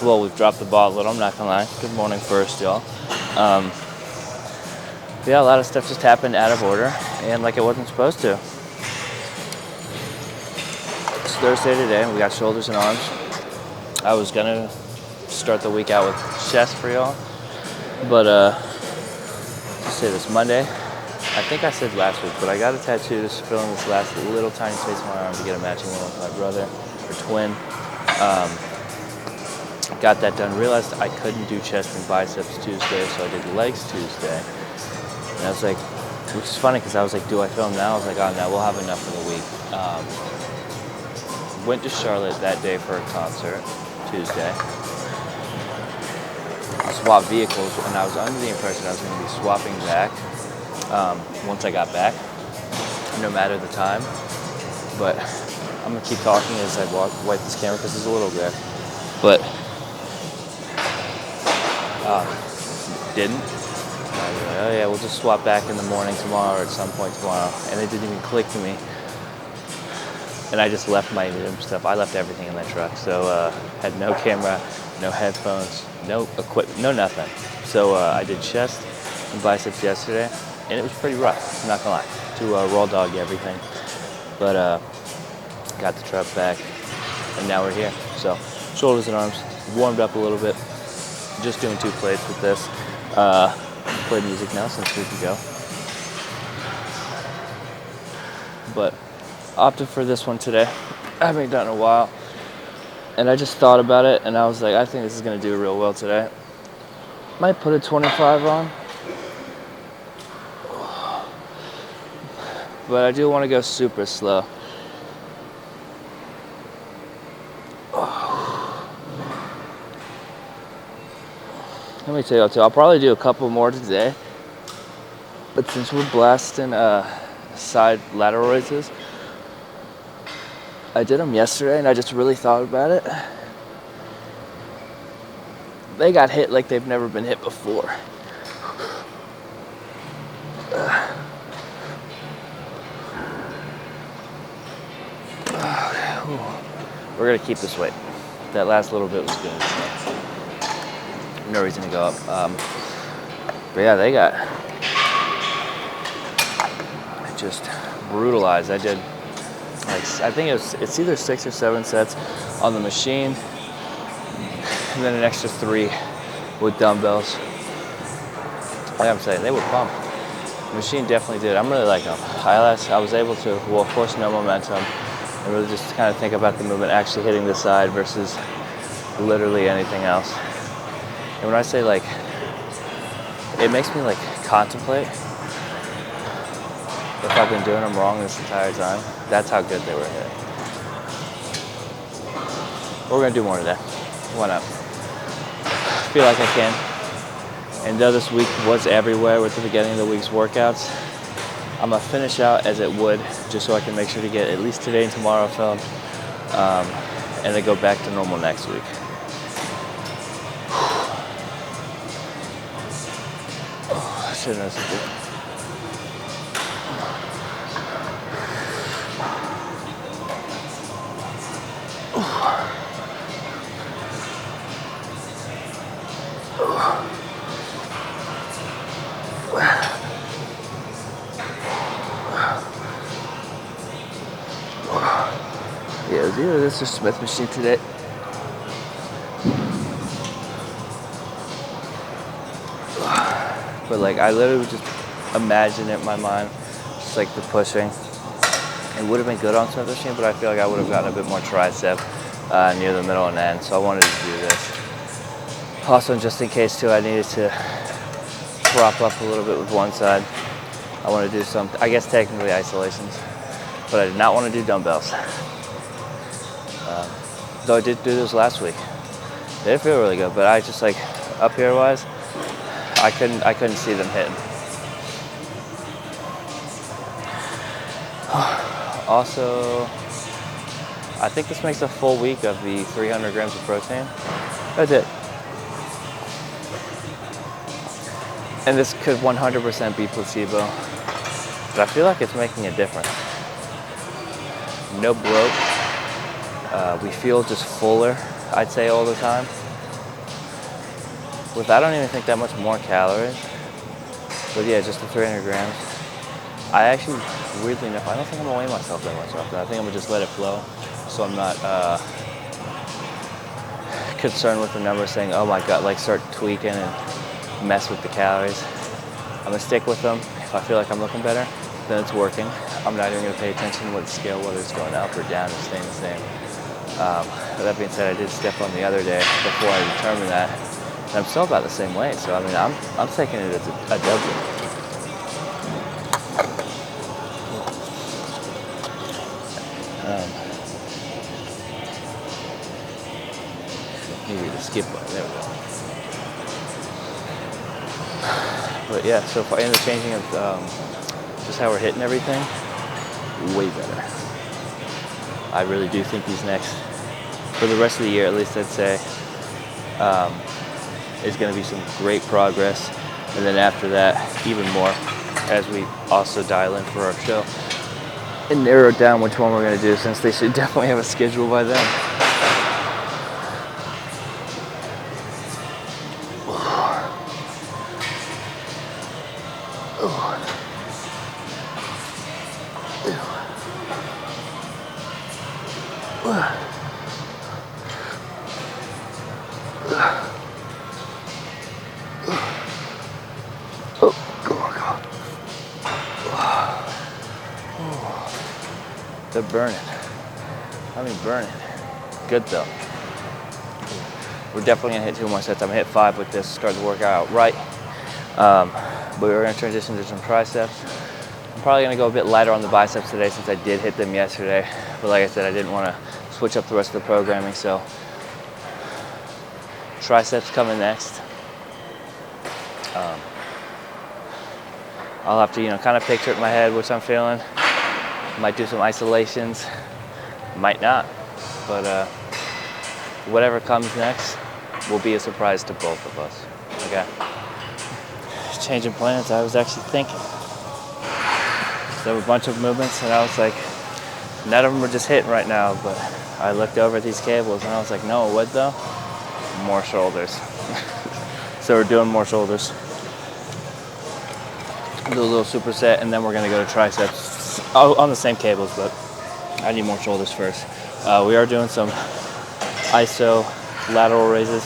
Well, we've dropped the ball a little, I'm not gonna lie. Good morning first, y'all. Yeah, a lot of stuff just happened out of order and like it wasn't supposed to. It's Thursday today and we got shoulders and arms. I was gonna start the week out with chest for y'all, but let's say this Monday. I think I said last week, but I got a tattoo just filling this last little tiny space on my arm to get a matching one with my brother or twin. Got that done. Realized I couldn't do chest and biceps Tuesday, so I did legs Tuesday. And I was like, which is funny because I was like, do I film now? I was like, oh no, we'll have enough for the week. Went to Charlotte that day for a concert, Tuesday. Swapped vehicles, and I was under the impression I was going to be swapping back once I got back, no matter the time. But I'm going to keep talking as I wipe this camera because it's a little glare. But didn't. I was like, oh yeah, we'll just swap back in the morning tomorrow or at some point tomorrow. And it didn't even click to me. And I just left my stuff. I left everything in that truck. So had no camera, no headphones, no equipment, no nothing. So I did chest and biceps yesterday, and it was pretty rough, I'm not gonna lie, to raw dog everything. But got the truck back, and now we're here. So shoulders and arms, warmed up a little bit. Just doing 2 plates with this. Play music now since we can go. But opted for this one today. I haven't done it in a while. And I just thought about it and I was like, I think this is gonna do real well today. Might put a 25 on. But I do want to go super slow. Let me tell you what, I'll probably do a couple more today. But since we're blasting side lateral raises, I did them yesterday and I just really thought about it. They got hit like they've never been hit before. We're gonna keep this weight. That last little bit was good. So no reason to go up. But yeah, they got just brutalized. I did I think it's either 6 or 7 sets on the machine, and then an extra 3 with dumbbells. Like I'm saying, they were pumped. The machine definitely did. I'm really liking them. I was able to, well, of course, no momentum, and really just kind of think about the movement actually hitting the side versus literally anything else. And when I say like, it makes me like contemplate if I've been doing them wrong this entire time. That's how good they were hit. We're gonna do more today. Why not? I feel like I can. And though this week was everywhere with the beginning of the week's workouts, I'm gonna finish out as it would, just so I can make sure to get at least today and tomorrow filmed, and then go back to normal next week. I should have known. Yeah, it was either this or Smith machine today. But like, I literally would just imagine it in my mind, just like the pushing. It would have been good on Smith machine, but I feel like I would have gotten a bit more tricep near the middle and end, so I wanted to do this. Also, just in case too, I needed to prop up a little bit with one side. I want to do some, I guess technically isolations, but I did not want to do dumbbells. Though I did do this last week. They did feel really good, but I just like, up here wise, I couldn't see them hitting. Also, I think this makes a full week of the 300 grams of protein. That's it. And this could 100% be placebo, but I feel like it's making a difference. No bloat. We feel just fuller, I'd say, all the time. with, I don't even think that much more calories. But yeah, just the 300 grams. I actually, weirdly enough, I don't think I'm gonna weigh myself that much often. I think I'm gonna just let it flow, so I'm not concerned with the numbers saying, oh my God, like start tweaking and mess with the calories. I'm gonna stick with them. If I feel like I'm looking better, then it's working. I'm not even gonna pay attention to what the scale, whether it's going up or down or staying the same. But that being said, I did step on the other day before I determined that. And I'm still about the same weight, so I mean, I'm taking it as a W. Maybe the skip button, there we go. But yeah, so if I end up changing just how we're hitting everything, way better. I really do think these next, for the rest of the year at least I'd say, is going to be some great progress. And then after that, even more, as we also dial in for our show and narrow down which one we're going to do, since they should definitely have a schedule by then. They're burning. I mean, burning. Good though. We're definitely gonna hit 2 more sets. I'm gonna hit 5 with this, start the workout out right. But we're gonna transition to some triceps. I'm probably gonna go a bit lighter on the biceps today since I did hit them yesterday. But like I said, I didn't wanna switch up the rest of the programming, so triceps coming next. I'll have to, kind of picture it in my head, which I'm feeling. Might do some isolations, might not. But whatever comes next will be a surprise to both of us, okay? Changing plans, I was actually thinking. There were a bunch of movements and I was like, none of them are just hitting right now, but I looked over at these cables and I was like, no, what though? More shoulders. So we're doing more shoulders. Do a little superset and then we're gonna go to triceps on the same cables, but I need more shoulders first. We are doing some iso lateral raises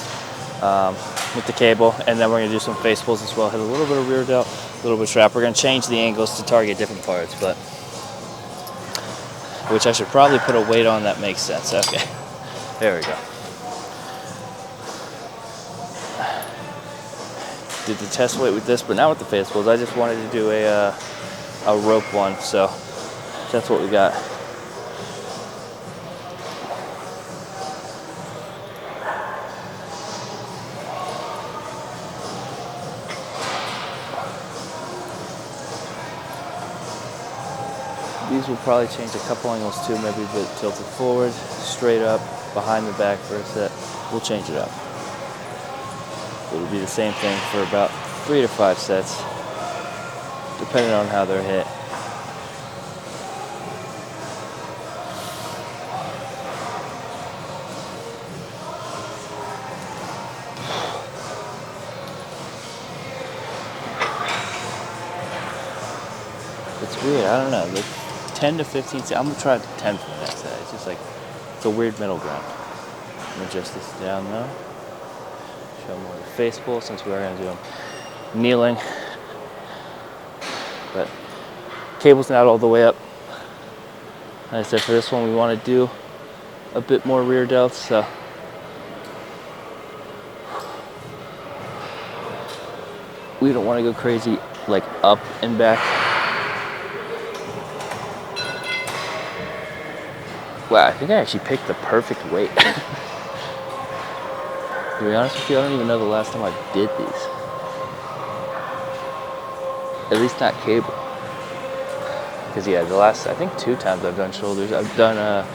with the cable, and then we're gonna do some face pulls as well. Hit a little bit of rear delt, a little bit of trap. We're gonna change the angles to target different parts, but which I should probably put a weight on that makes sense. Okay, there we go. Did the test weight with this, but not with the face pulls. I just wanted to do a rope one, so that's what we got. These will probably change a couple angles too, maybe a bit tilted forward, straight up, behind the back for a set. We'll change it up. It'll be the same thing for about 3 to 5 sets, depending on how they're hit. It's weird, I don't know, like 10 to 15, I'm gonna try 10 for the next set. It's just like, it's a weird middle ground. I'm gonna adjust this down though. Show more of the face pull since we are gonna do them kneeling. But cable's not all the way up. Like I said, for this one we wanna do a bit more rear delts, so. We don't wanna go crazy like up and back. Wow, I think I actually picked the perfect weight. To be honest with you, I don't even know the last time I did these. At least not cable. Because yeah, the last, I think 2 times I've done shoulders. I've done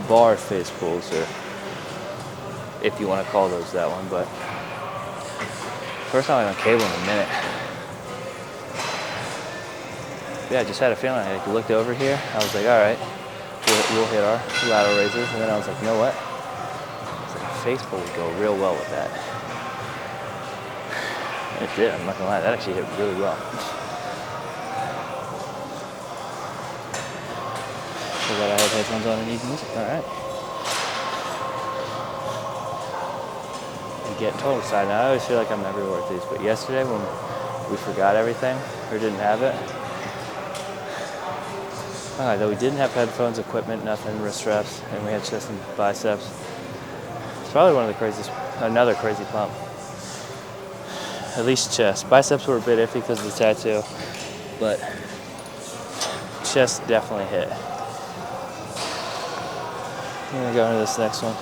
bar face pulls, or if you want to call those that one, but first time I've done cable in a minute. Yeah, I just had a feeling. I looked over here. I was like, all right, we'll hit our lateral raises. And then I was like, you know what? I was like, face pull would go real well with that. And it did, I'm not gonna lie, that actually hit really well. Forgot I had headphones on and need music, all right. And get total side. Now I always feel like I'm everywhere with these, but yesterday when we forgot everything or didn't have it, though we didn't have headphones, equipment, nothing, wrist straps, and we had chest and biceps. It's probably one of the craziest, another crazy pump. At least chest. Biceps were a bit iffy because of the tattoo, but chest definitely hit. I'm gonna go into this next one.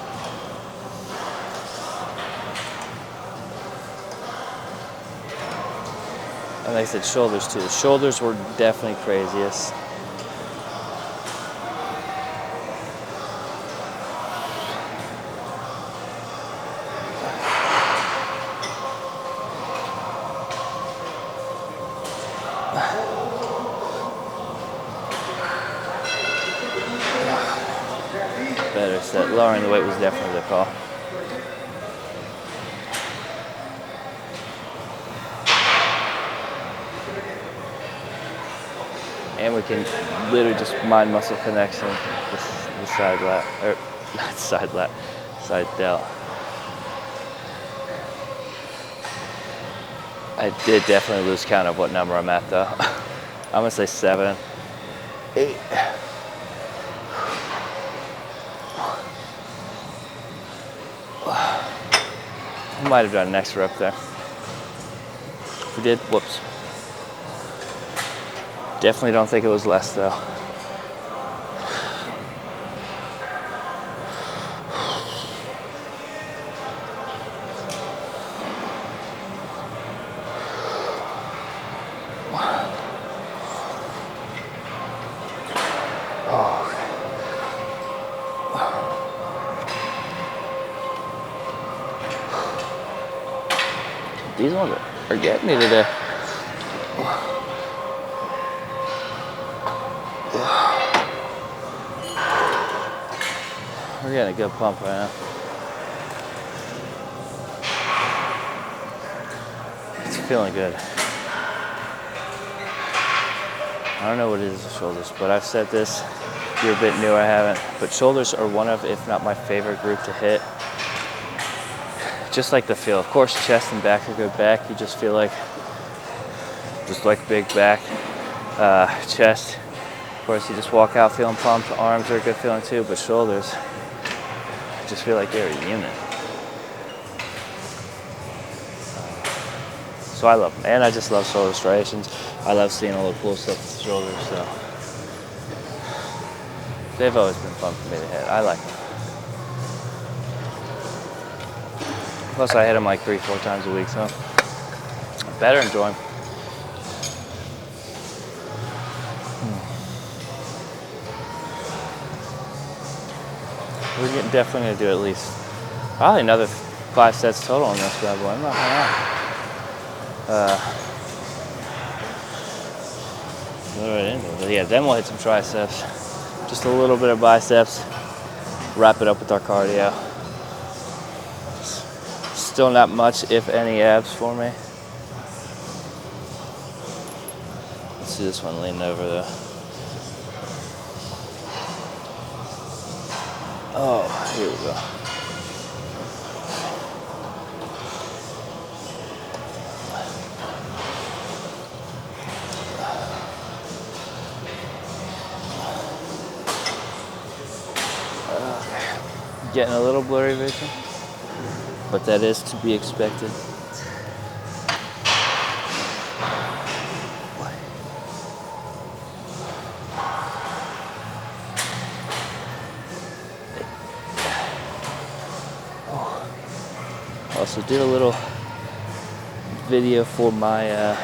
And like I said, shoulders too. Shoulders were definitely craziest. Better set. Lowering the weight was definitely the call. And we can literally just mind muscle connection, the side lat, or not side lat, side delt. I did definitely lose count of what number I'm at though. I'm gonna say 7, 8. I might have done an extra up there. If we did, whoops. Definitely don't think it was less though. These ones are getting me today. We're getting a good pump right now. It's feeling good. I don't know what it is with shoulders, but I've said this. If you're a bit new, I haven't. But shoulders are one of, if not my favorite group to hit. Just like the feel. Of course, chest and back are good back. You just feel like, just like big back. Chest, of course, you just walk out feeling pumped. Arms are a good feeling too, but shoulders, I just feel like they're a unit. So I love them. And I just love shoulder striations. I love seeing all the cool stuff with the shoulders, so. They've always been fun for me to hit. I like them. Plus, I hit them like 3-4 times a week, so I better enjoy them. We're definitely going to do at least probably another 5 sets total on this bad boy. I'm not going to yeah, then we'll hit some triceps. Just a little bit of biceps. Wrap it up with our cardio. Still not much, if any, abs for me. Let's see this one leaning over though. Oh, here we go. Getting a little blurry vision, but that is to be expected. Also did a little video for my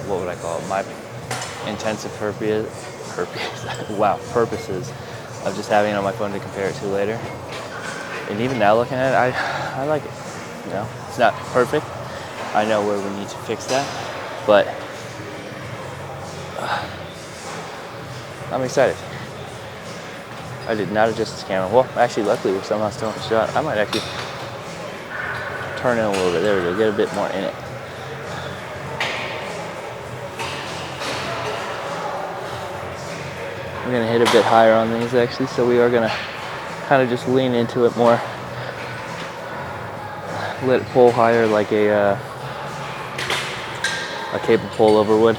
what would I call it? My intensive purposes of just having it on my phone to compare it to later. And even now looking at it, I like it. You know, it's not perfect. I know where we need to fix that, but I'm excited. I did not adjust this camera. Well, actually, luckily, we're somehow still in the shot. I might actually turn in a little bit. There we go. Get a bit more in it. We're going to hit a bit higher on these, actually, so we are going to kind of just lean into it more. Let it pull higher like a cable pull over would.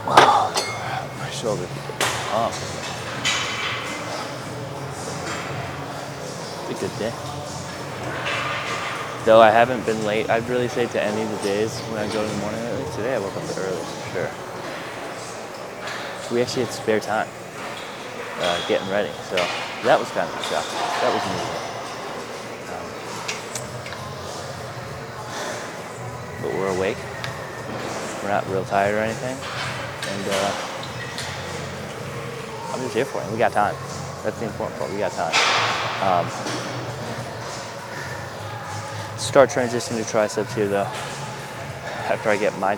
Wow, my shoulder. Oh. It's a good day. Though I haven't been late, I'd really say to any of the days when I go in the morning. At least today I woke up early, for sure. We actually had spare time getting ready, so that was kind of a shock. That was new. But we're awake. We're not real tired or anything, and I'm just here for it. We got time. That's the important part. We got time. Start transitioning to triceps here though. After I get my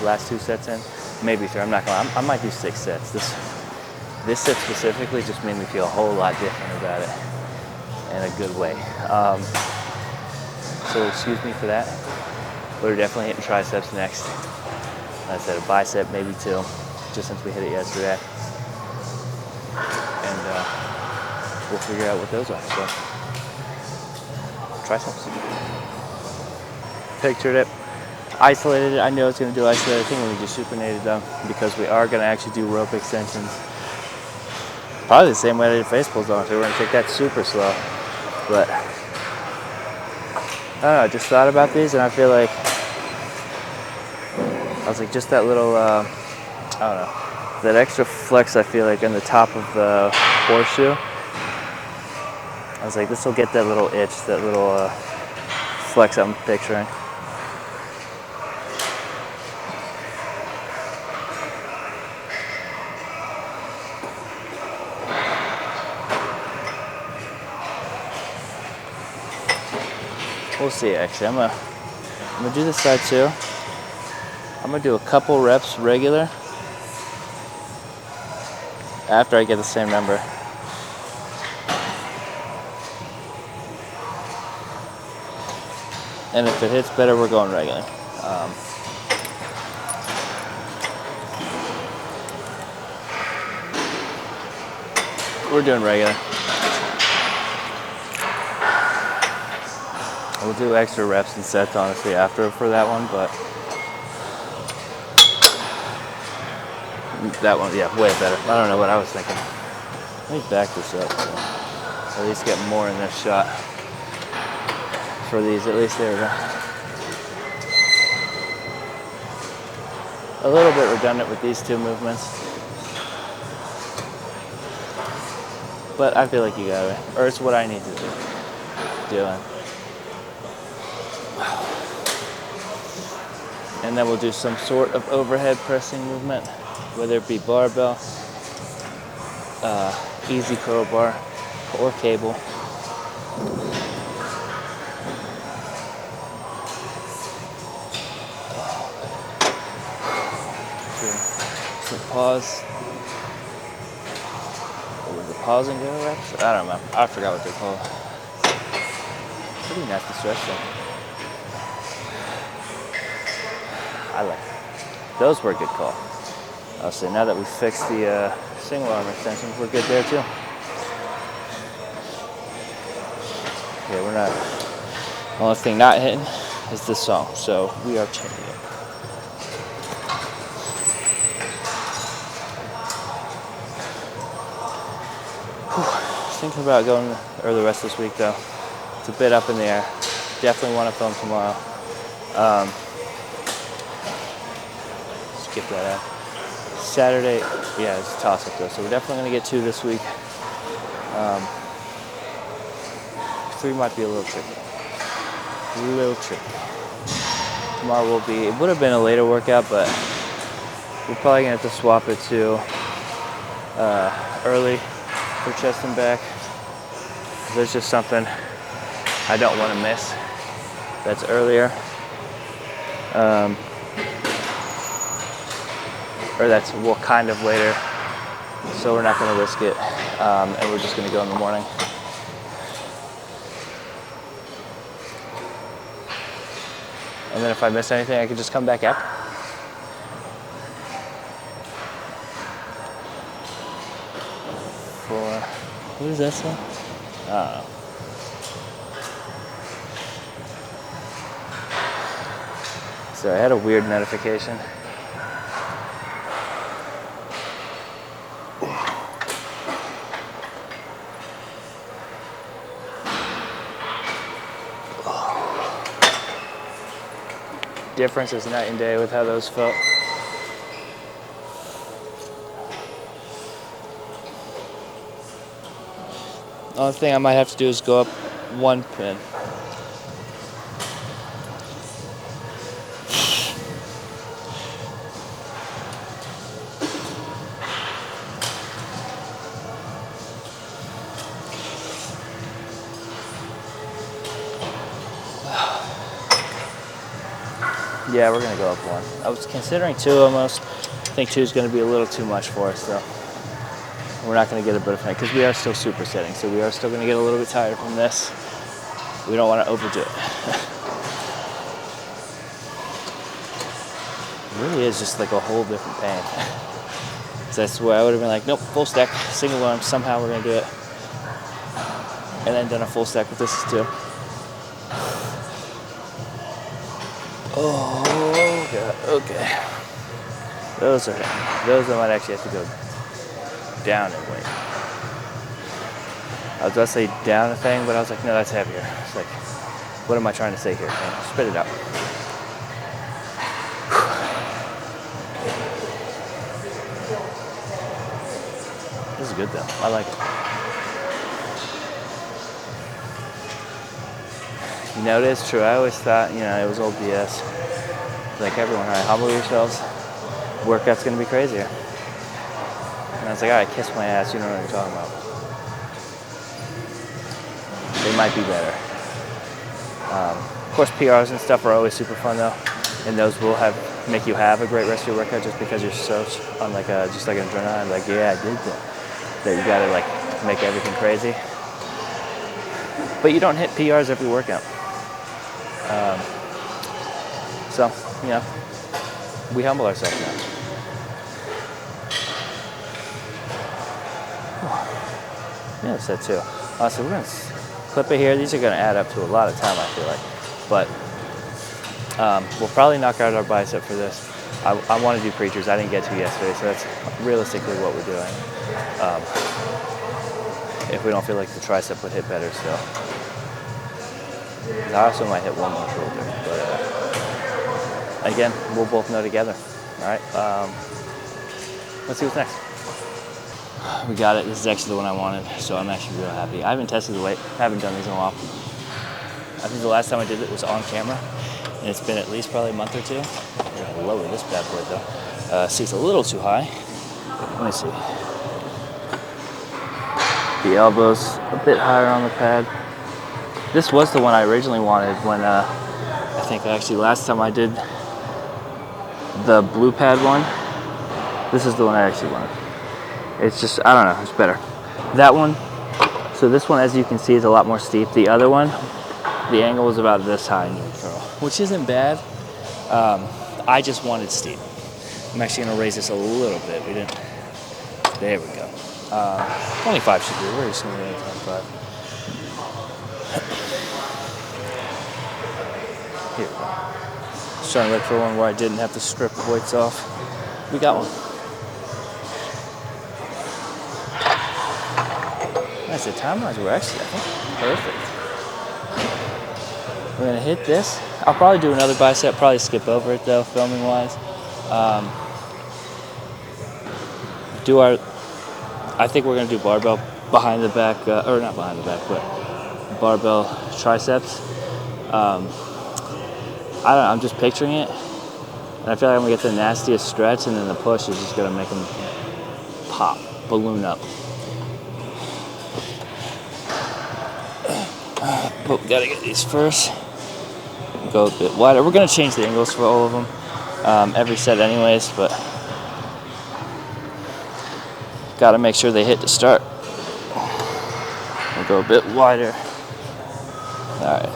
last two sets in, maybe 3. I'm not gonna. I might do 6 sets. This set specifically just made me feel a whole lot different about it in a good way. So excuse me for that. We're definitely hitting triceps next. I said a bicep, maybe 2, just since we hit it yesterday. And we'll figure out what those are. So triceps. Pictured it. Isolated it. I know it's going to do isolated. I think we just supinated them because we are going to actually do rope extensions. Probably the same way I did face pulls on. So we're going to take that super slow. But I don't know. I just thought about these and I feel like just that little, I don't know, that extra flex I feel like on the top of the horseshoe. I was like, this will get that little itch, that little flex I'm picturing. We'll see, actually. I'm gonna do this side too. I'm gonna do a couple reps regular after I get the same number. And if it hits better, we're going regular. We're doing regular. We'll do extra reps and sets, honestly, after for that one, but that one, yeah, way better. I don't know what I was thinking. Let me back this up so at least get more in this shot for these. At least there we go. A little bit redundant with these 2 movements, but I feel like you got it, or it's what I need to be doing. And then we'll do some sort of overhead pressing movement, whether it be barbell, easy curl bar, or cable. So pause. What was it, pause and go reps? I don't know. I forgot what they're called. Pretty nasty stretch though. I like it. Those were a good call. I'll say now that we fixed the single arm extensions, we're good there too. Okay, we're not. The only thing not hitting is this song, so we are changing it. Thinking about going or the rest of this week though. It's a bit up in the air. Definitely want to film tomorrow. Skip that out. Saturday, yeah, it's a toss-up though, so we're definitely going to get 2 this week. 3 might be a little tricky. Tomorrow will be, it would have been a later workout, but we're probably going to have to swap it to early for chest and back. There's just something I don't want to miss. That's earlier. Or that's well, kind of later. So we're not going to risk it. And we're just going to go in the morning. And then if I miss anything, I can just come back after. What does that say? I don't know. So I had a weird notification. Difference is night and day with how those felt. The only thing I might have to do is go up one pin. Yeah, we're gonna go up one. I was considering two almost. I think two is gonna be a little too much for us though. We're not gonna get a butterfly because we are still supersetting, so we are still gonna get a little bit tired from this. We don't wanna overdo it. It really is just like a whole different pain. So that's where I would have been like, nope, full stack, single arm, somehow we're gonna do it. And then done a full stack with this too. Oh god, okay. Those I might actually have to go down and weight. I was about to say down a thing, but I was like, no, that's heavier. It's like, what am I trying to say here? Man, spit it out. This is good though. I like it. You know, it is true. I always thought, it was old BS. Like everyone, all right, humble yourselves. Workout's gonna be crazier. And I was like, all right, kiss my ass. You know what I'm talking about. They might be better. Of course, PRs and stuff are always super fun though, and those will make you have a great rest of your workout just because you're so on just like an adrenaline. Like, yeah, I did that. That you gotta like make everything crazy. But you don't hit PRs every workout. So, we humble ourselves now. Yeah, set two. So we're gonna clip it here. These are gonna add up to a lot of time, I feel like. But we'll probably knock out our bicep for this. I want to do preachers. I didn't get to yesterday, so that's realistically what we're doing. If we don't feel like the tricep would hit better still. I also might hit one more shoulder, but again, we'll both know together. All right, let's see what's next. We got it. This is actually the one I wanted, so I'm actually real happy. I haven't tested the weight. I haven't done these in a while. I think the last time I did it was on camera, and it's been at least probably a month or two. We're gonna lower this bad boy though. See, it's a little too high. Let me see. The elbow's a bit higher on the pad. This was the one I originally wanted when I think actually last time I did the blue pad one. This is the one I actually wanted. It's just, I don't know, it's better. That one, so this one, as you can see, is a lot more steep. The other one, the angle was about this high in neutral, which isn't bad. I just wanted steep. I'm actually gonna raise this a little bit. There we go. 25 should be very smooth at 25. Here we go. Just trying to look for one where I didn't have to strip the weights off. We got one. Nice, the time-wise were actually, I think, perfect. We're gonna hit this. I'll probably do another bicep, probably skip over it though, filming-wise. I think we're gonna do barbell behind the back, or not behind the back, but barbell triceps. I don't know, I'm just picturing it. And I feel like I'm gonna get the nastiest stretch, and then the push is just gonna make them pop, balloon up. But we gotta get these first. Go a bit wider. We're gonna change the angles for all of them every set anyways, but gotta make sure they hit to start. We'll go a bit wider. Alright.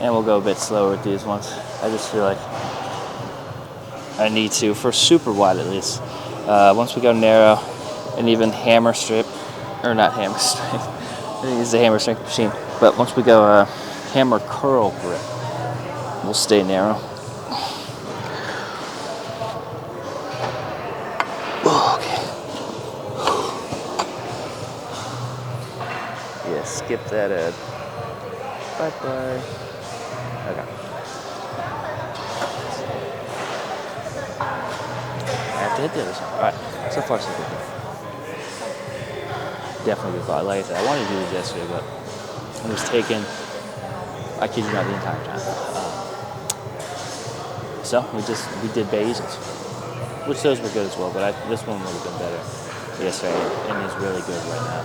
And we'll go a bit slower with these ones. I just feel like I need to, for super wide at least. Once we go narrow and even hammer strip, or not hammer strip, I think it's a hammer strength machine, but once we go hammer curl grip, we'll stay narrow. Okay. Yeah, skip that ad. Bye-bye. Okay. I have to hit the other side. Alright, so far so good. Definitely good call. Like I said, I wanted to do this yesterday, but it was taken, I kid you not, the entire time. So we did bay easels, which those were good as well, but this one would have been better yesterday, and is really good right now.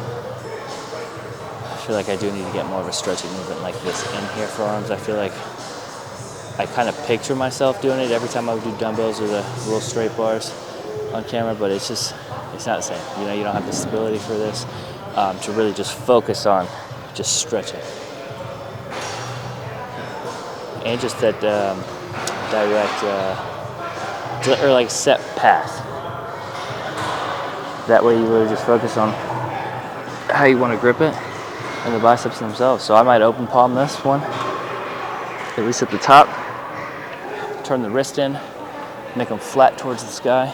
I feel like I do need to get more of a stretching movement like this in here for arms. I feel like I kind of picture myself doing it every time I would do dumbbells or the real straight bars on camera, but it's not the same. You know, you don't have the stability for this to really just focus on just stretching. And just that direct, or like set path. That way you really just focus on how you want to grip it and the biceps themselves. So I might open palm this one, at least at the top, turn the wrist in, make them flat towards the sky,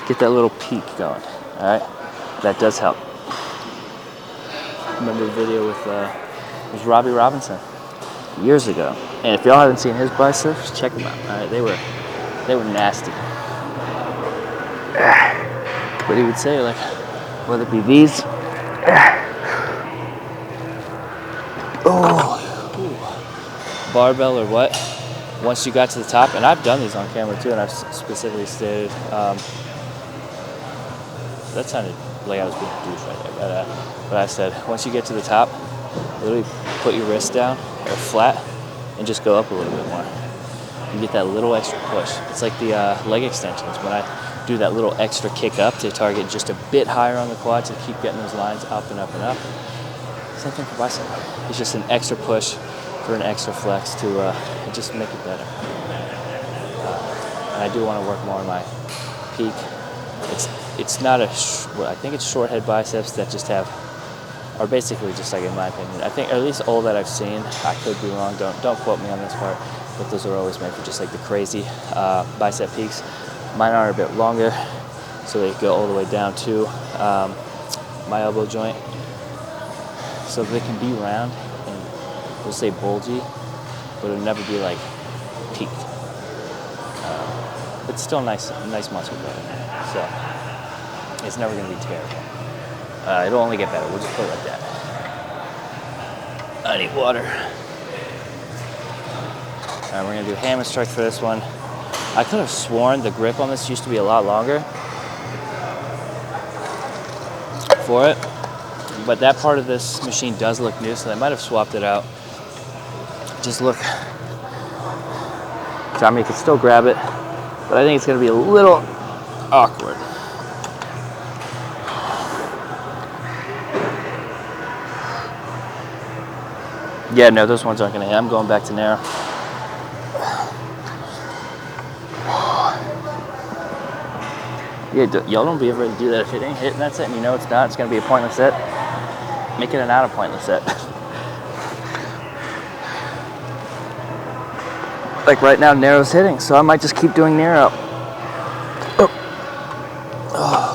get that little peak going, all right? That does help. I remember a video with it was Robbie Robinson years ago, and if y'all haven't seen his biceps, check them out. All right, they were nasty. But he would say, like, whether it be these, barbell or what, once you got to the top, and I've done these on camera too, and I've specifically stated, that sounded like I was being a douche right there, but I said, once you get to the top, literally put your wrist down or flat and just go up a little bit more. You get that little extra push. It's like the leg extensions. When I do that little extra kick up to target just a bit higher on the quads and keep getting those lines up and up and up. Same thing for bicep. It's just an extra push for an extra flex to just make it better. And I do want to work more on my peak. It's not I think it's short head biceps that just are basically just like, in my opinion, I think, or at least all that I've seen, I could be wrong, don't quote me on this part, but those are always made for just like the crazy bicep peaks. Mine are a bit longer, so they go all the way down to my elbow joint, so they can be round and we'll say bulgy, but it'll never be like peaked. But still nice muscle growth. So it's never going to be terrible. It'll only get better. We'll just put it like that. I need water. Alright, we're going to do hammer strike for this one. I could have sworn the grip on this used to be a lot longer for it, but that part of this machine does look new, so they might have swapped it out. Just look. So, I mean, you can still grab it, but I think it's going to be a little awkward. Yeah, no, those ones aren't going to hit. I'm going back to narrow. Yeah, y'all don't be ever to do that. If it ain't hitting that set and you know it's not, it's going to be a pointless set. Make it an out of pointless set. Like right now, narrow's hitting, so I might just keep doing narrow. Oh,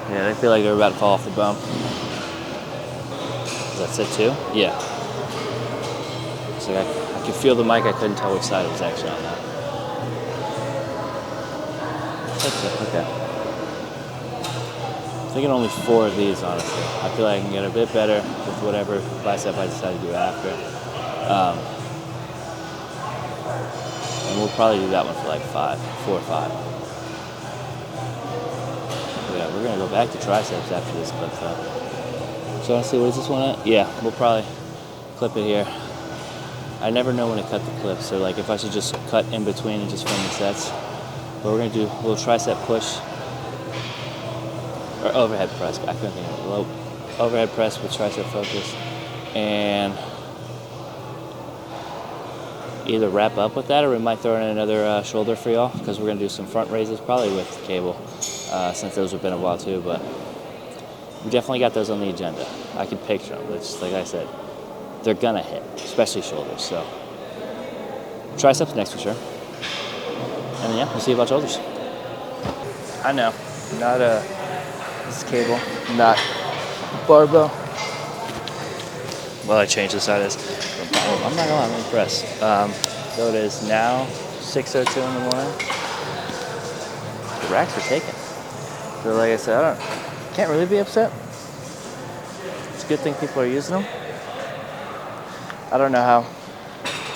okay. Yeah, they feel like they're about to fall off the bone. That's it too? Yeah. So I could feel the mic, I couldn't tell which side it was actually on that. That's it, okay. I'm thinking only 4 of these, honestly. I feel like I can get a bit better with whatever bicep I decide to do after. And we'll probably do that one for like 4 or 5. We have we're gonna go back to triceps after this clip though. So honestly, what is this one at? Yeah, we'll probably clip it here. I never know when to cut the clip, so like if I should just cut in between and just film the sets. But we're gonna do a little tricep push or overhead press. I couldn't think of it. Low overhead press with tricep focus, and either wrap up with that or we might throw in another shoulder for y'all because we're gonna do some front raises probably with cable since those have been a while too. But we definitely got those on the agenda. I can picture them. It's like I said, they're gonna hit, especially shoulders. So triceps next for sure. And then yeah, we'll see about shoulders. I know, not this cable, not barbell. Well, I changed the side is. I'm not gonna lie, I'm impressed. So it is now 6:02 in the morning. The racks are taken. So like I said, can't really be upset. It's a good thing people are using them. I don't know how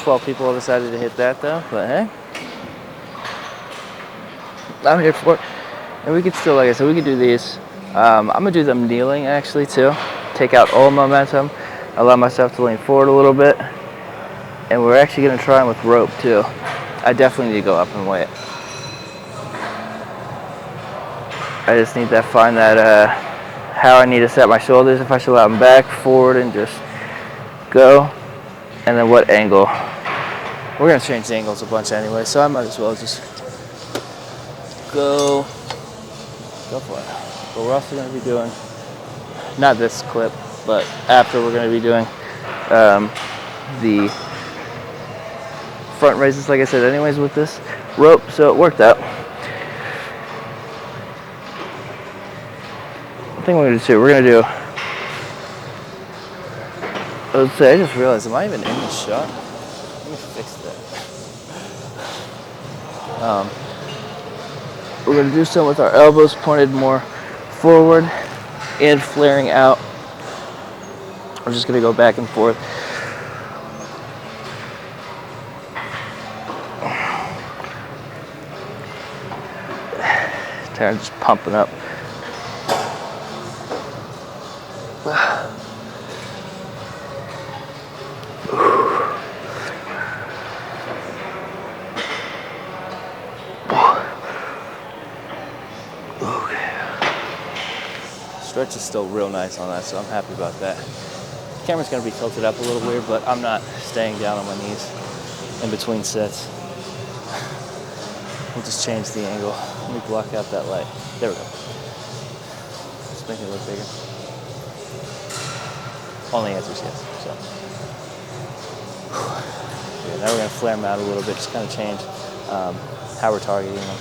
12 people decided to hit that though, but hey, I'm here for it. And we could still, like I said, we could do these. I'm gonna do them kneeling actually too. Take out all momentum, allow myself to lean forward a little bit. And we're actually gonna try them with rope too. I definitely need to go up and weight. I just need to find that how I need to set my shoulders, if I should allow them back, forward, and just go. And then what angle. We're gonna change the angles a bunch anyway, so I might as well just go for it. But we're also gonna be doing, not this clip, but after we're gonna be doing the front raises, like I said, anyways, with this rope, so it worked out. I think we're gonna do, I just realized, am I even in the shot? Let me fix that. We're gonna do some with our elbows pointed more forward and flaring out. We're just gonna go back and forth. Tired, just pumping up. Stretch is still real nice on that, so I'm happy about that. The camera's gonna be tilted up a little weird, but I'm not staying down on my knees in between sets. We'll just change the angle. Let me block out that light. There we go. Just make it look bigger. Only answers yes, so. Yeah, now we're gonna flare them out a little bit, just kind of change how we're targeting them.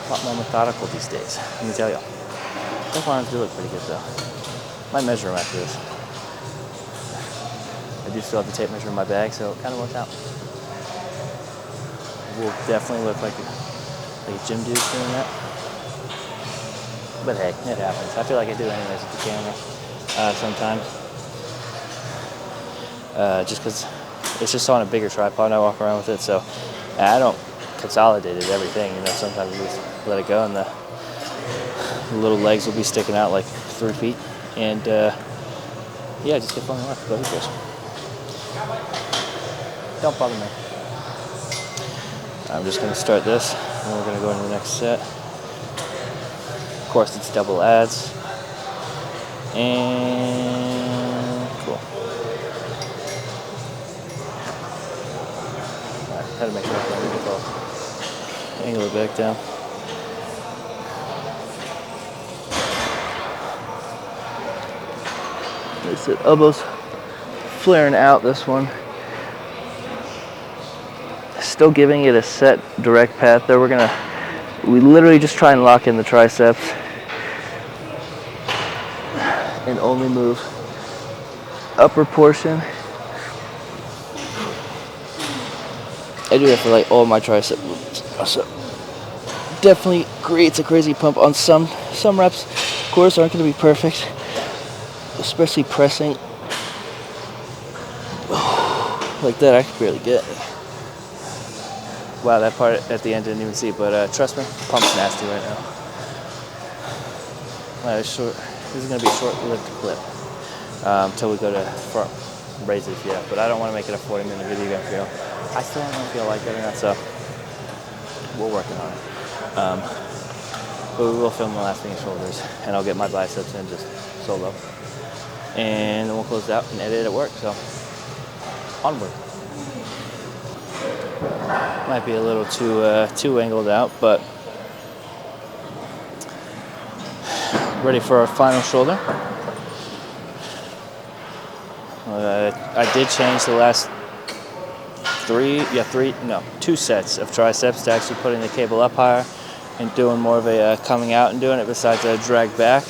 A lot more methodical these days, let me tell y'all. Those arms do look pretty good though. Might measure them after this. I do still have the tape measure in my bag, so it kind of works out. We'll definitely look like a gym dude doing that. But hey, it happens. I feel like I do anyways with the camera sometimes. Just because it's just on a bigger tripod and I walk around with it, so I don't consolidate it, everything. You know, sometimes you just let it go and the little legs will be sticking out like 3 feet. And yeah, just get flung left, but who cares? Don't bother me. I'm just going to start this, and we're going to go into the next set. Of course, it's double adds. And cool. Alright, had to make sure I don't get off. Angle it back down. That's it, elbows flaring out this one. Still giving it a set direct path there. We literally just try and lock in the triceps and only move upper portion. I do that for like all my tricep movements. So definitely creates a crazy pump on some reps. Of course, aren't going to be perfect, especially pressing like that. I could barely get. Wow, that part at the end didn't even see, but trust me, pump's nasty right now. This is going to be a short-lived clip until we go to front raises, yeah. But I don't want to make it a 40-minute video game feel. I still don't know if you'll like it or not, so we're working on it. But we will film the last thing in shoulders, and I'll get my biceps in just solo. And then we'll close it out and edit at work, so onward. Might be a little too angled out, but ready for our final shoulder. I did change the last two sets of triceps to actually putting the cable up higher and doing more of a coming out and doing it besides a drag back.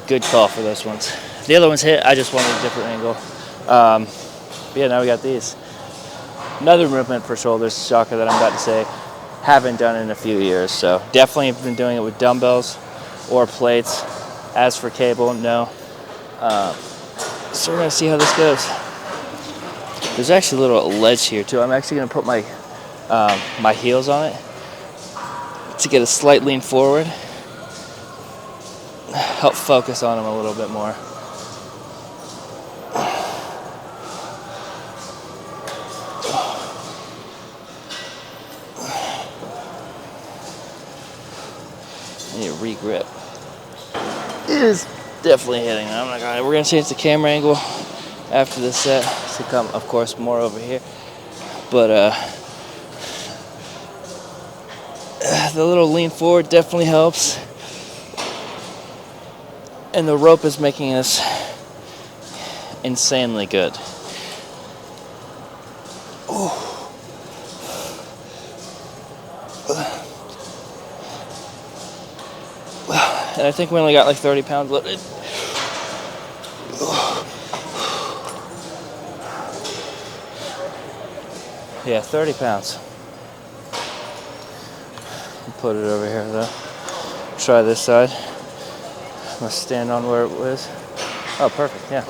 Good call for those ones. The other ones hit, I just wanted a different angle. But yeah, now we got these. Another movement for shoulders, shocker that I'm about to say, haven't done in a few years. So definitely been doing it with dumbbells or plates. As for cable, no. So we're gonna see how this goes. There's actually a little ledge here too. I'm actually gonna put my my heels on it to get a slight lean forward. Help focus on them a little bit more. I need to re-grip. It is definitely hitting. I'm not gonna. We're gonna change the camera angle after this set to come, of course, more over here. But the little lean forward definitely helps, and the rope is making us insanely good. Oh. And I think we only got like 30 pounds lifted. Yeah, 30 pounds. Put it over here though. Try this side. I'm gonna stand on where it was. Oh, perfect, yeah.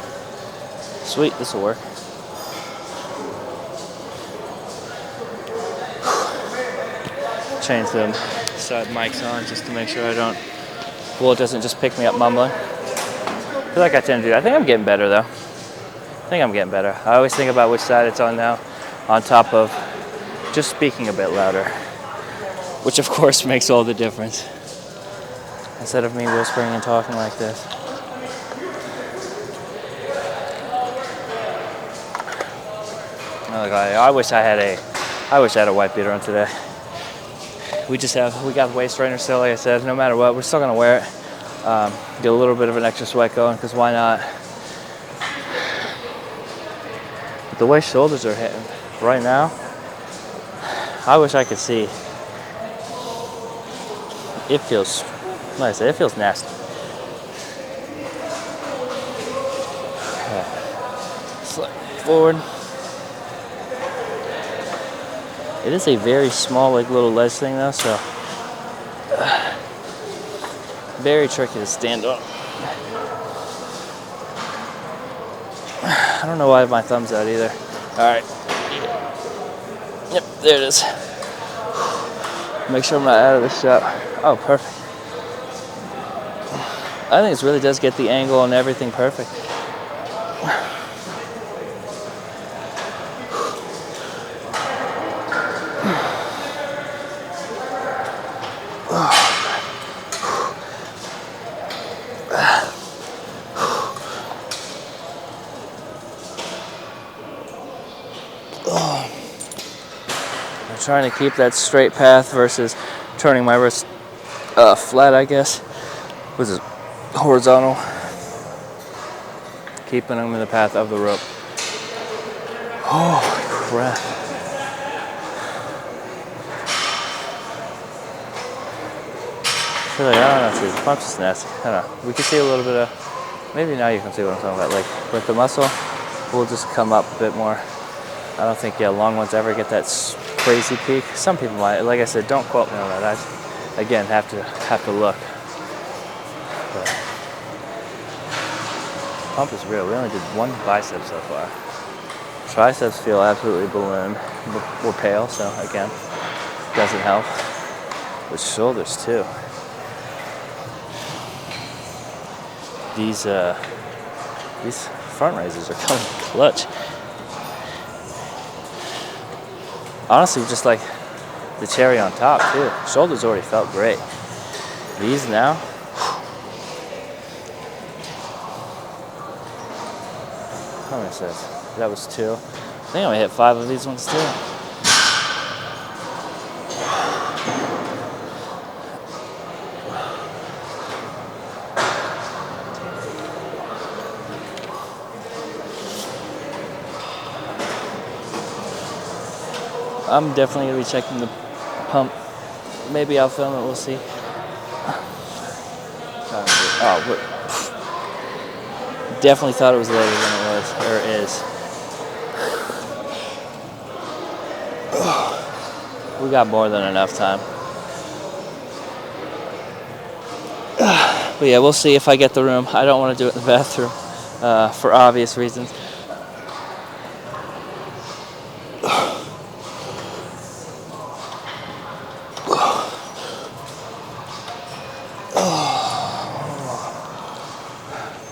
Sweet, this will work. Change the side mics on just to make sure it doesn't just pick me up mumbling. I feel like I tend to do that. I think I'm getting better though. I always think about which side it's on now, on top of just speaking a bit louder, which of course makes all the difference. Instead of me whispering and talking like this. Oh God, I wish I had a white beater on today. We got the waist trainer still, like I said. No matter what, we're still gonna wear it. Get a little bit of an extra sweat going, because why not? But the way shoulders are hitting right now, I wish I could see. It feels, like I said, it feels nasty. Slide forward. It is a very small, like, little ledge thing though, so very tricky to stand on. I don't know why my thumb's out either. All right. Yep, there it is. Make sure I'm not out of the shot. Oh, perfect. I think this really does get the angle and everything perfect. I'm trying to keep that straight path versus turning my wrist flat, I guess. Which is horizontal. Keeping them in the path of the rope. Holy crap. I feel like, I don't know, the punch is nasty. I don't know. We can see a little bit of, maybe now you can see what I'm talking about. Like with the muscle, we'll just come up a bit more. I don't think, long ones ever get that crazy peak. Some people might. Like I said, don't quote me on that. I, again, have to look. But pump is real. We only did one bicep so far. Triceps feel absolutely ballooned. We're pale, so again, doesn't help. But shoulders too. these front raises are coming clutch. Honestly, just like the cherry on top too. Shoulders already felt great. These now, how many sets? That was 2. I think I hit 5 of these ones too. I'm definitely gonna be checking the pump. Maybe I'll film it, we'll see. Definitely thought it was later than it was, or is. We got more than enough time. But yeah, we'll see if I get the room. I don't want to do it in the bathroom for obvious reasons.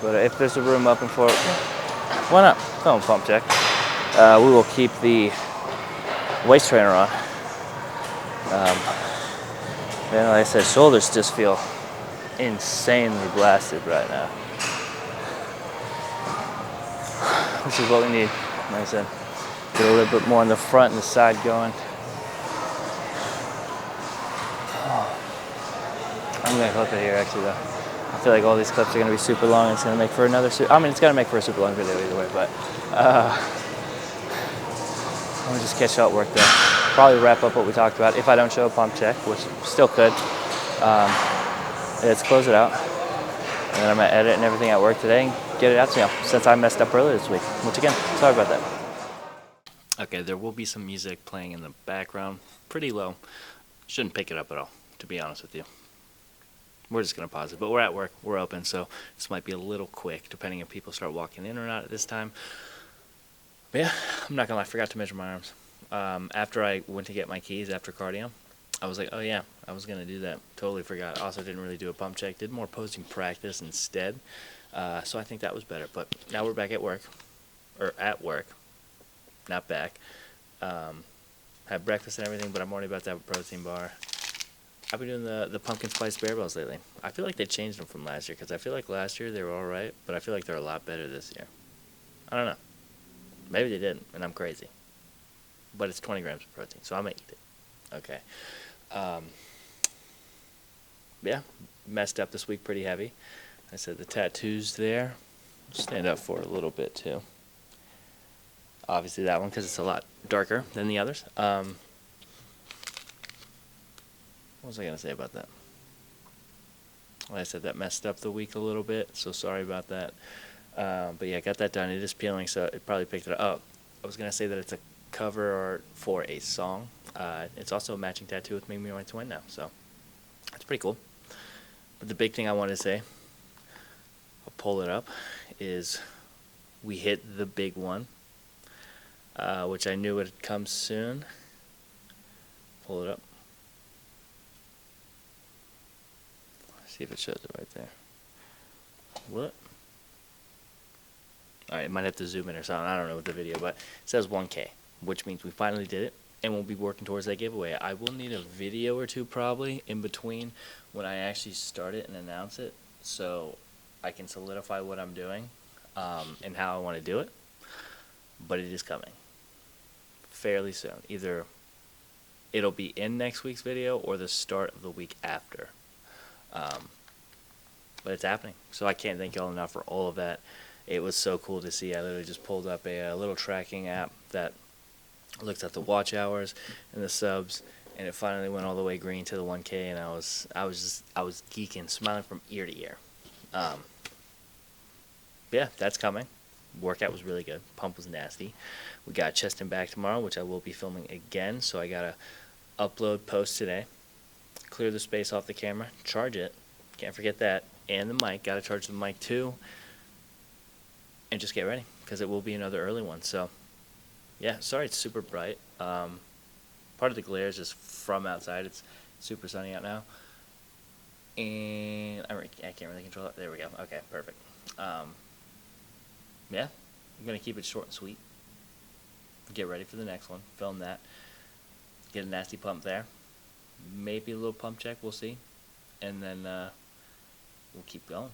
But if there's a room open for it, why not? Film pump check. We will keep the waist trainer on. Man, like I said, shoulders just feel insanely blasted right now, which is what we need. Like I said, get a little bit more on the front and the side going. I'm gonna clip it here actually though. I feel like all these clips are gonna be super long. It's gonna make for another. It's gonna make for a super long video either way. But let me just catch you at work though. Probably wrap up what we talked about. If I don't show a pump check, which still could, let's close it out. And then I'm gonna edit and everything at work today and get it out to you since I messed up earlier this week. Which again, sorry about that. Okay, there will be some music playing in the background, pretty low. Shouldn't pick it up at all, to be honest with you. We're just going to pause it, but we're at work, we're open, so this might be a little quick, depending if people start walking in or not at this time. But yeah, I'm not going to lie, I forgot to measure my arms. After I went to get my keys after cardio, I was like, oh yeah, I was going to do that. Totally forgot. Also didn't really do a pump check, did more posing practice instead. So I think that was better, but now we're back at work, not back. Had breakfast and everything, but I'm already about to have a protein bar. I've been doing the pumpkin spice bear bells lately. I feel like they changed them from last year, because I feel like last year they were alright, but I feel like they're a lot better this year. I don't know. Maybe they didn't, and I'm crazy. But it's 20 grams of protein, so I'm going to eat it. Okay. Yeah, messed up this week pretty heavy. I said the tattoos there. Stand up for it a little bit, too. Obviously that one, because it's a lot darker than the others. What was I going to say about that? Like I said, that messed up the week a little bit, so sorry about that. But yeah, got that done. It is peeling, so it probably picked it up. I was going to say that it's a cover art for a song. It's also a matching tattoo with Me, My Twin now, so that's pretty cool. But the big thing I wanted to say, I'll pull it up, is we hit the big one, which I knew would come soon. Pull it up. See if it shows it right there. What? Alright, might have to zoom in or something. I don't know with the video, but it says 1K, which means we finally did it, and we'll be working towards that giveaway. I will need a video or two probably in between when I actually start it and announce it, so I can solidify what I'm doing and how I want to do it. But it is coming fairly soon. Either it'll be in next week's video or the start of the week after. But it's happening, so I can't thank y'all enough for all of that. It was so cool to see. I literally just pulled up a little tracking app that looks at the watch hours and the subs, and it finally went all the way green to the 1K, and I was geeking, smiling from ear to ear. Yeah, that's coming. Workout was really good. Pump was nasty. We got chest and back tomorrow, which I will be filming again, so I gotta upload post today. Clear the space off the camera, charge it, can't forget that, and the mic, gotta charge the mic too, and just get ready, because it will be another early one. So yeah, sorry it's super bright. Part of the glare is just from outside. It's super sunny out now. And I can't really control it. There we go. Okay, perfect. Yeah, I'm going to keep it short and sweet. Get ready for the next one. Film that. Get a nasty pump there. Maybe a little pump check. We'll see. And then we'll keep going.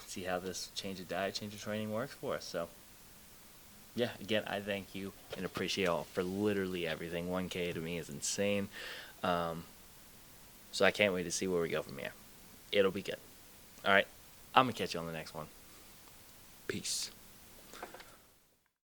See how this change of diet, change of training works for us. So, yeah, again, I thank you and appreciate all for literally everything. 1K to me is insane. So I can't wait to see where we go from here. It'll be good. All right, I'm going to catch you on the next one. Peace.